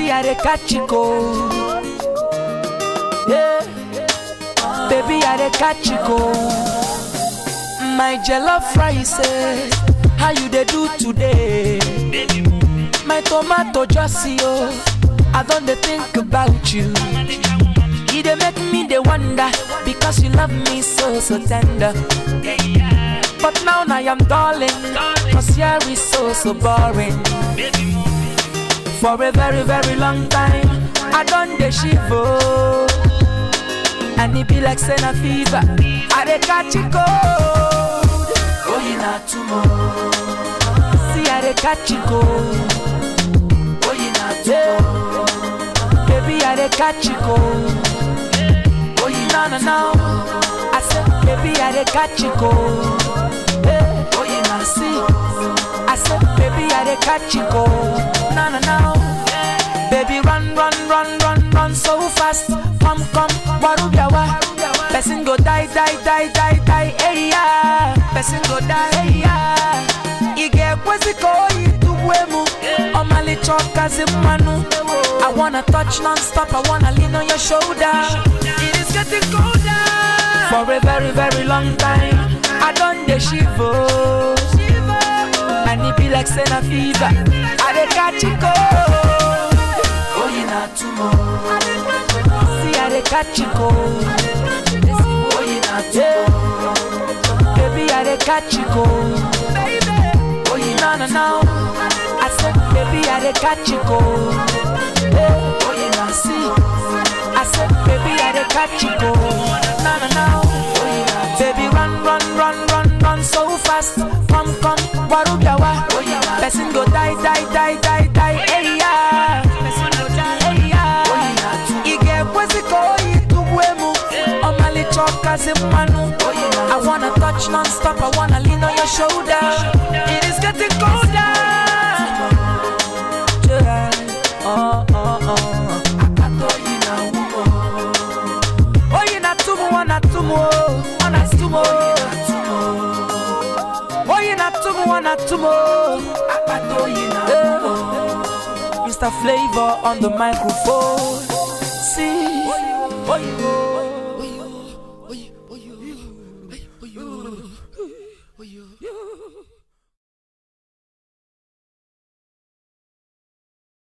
Baby, I dey catch you cold. Yeah. Baby, I dey catch you cold. My jollof rice, how you dey do today? My tomato just yo, I don't dey think about you. You dey make me dey wonder because you love me so tender. But now I am darling, cause here is so boring. For a very long time, I done the shiver, and it be like Senna fever. I dey catch it cold. Oh, you not tomorrow. See, I dey catch it cold. Oh, you not tomorrow. Baby, I dey catch it cold. Oh, you no. I said, baby, I dey catch it cold. Oh, you not see. I said, baby, I dey catch it cold. No. Baby, run so fast. Come, warubiawa. Person go die, hey yeah. Person go die, hey yeah. Ige kwezi koi tuwemu. Omali choka zimanu. I wanna touch non-stop, I wanna lean on your shoulder. It is getting colder. For a very long time, I done the shiver. And it be like Senna fever. I dey catch it cold. Oh, you not tomorrow. See, I dey catch it cold. Oh, you not tomorrow. Baby, I dey catch it cold. Oh, you no. I said, baby, I dey catch it cold. Oh, you not see. I said, baby, I dey catch it cold. No. Baby, run so fast. Come, warubiawa. Person go die, hey yeah. Person go die, hey yeah. Ige kwezi koi tuwemu. Omali choka zimanu. I wanna touch non-stop, I wanna lean on your shoulder. It is getting colder. Oh. Oh, you not tumu, wanna tumu. Oh, you not tumu, wanna tumu. Mr. Flavour on the microphone. See,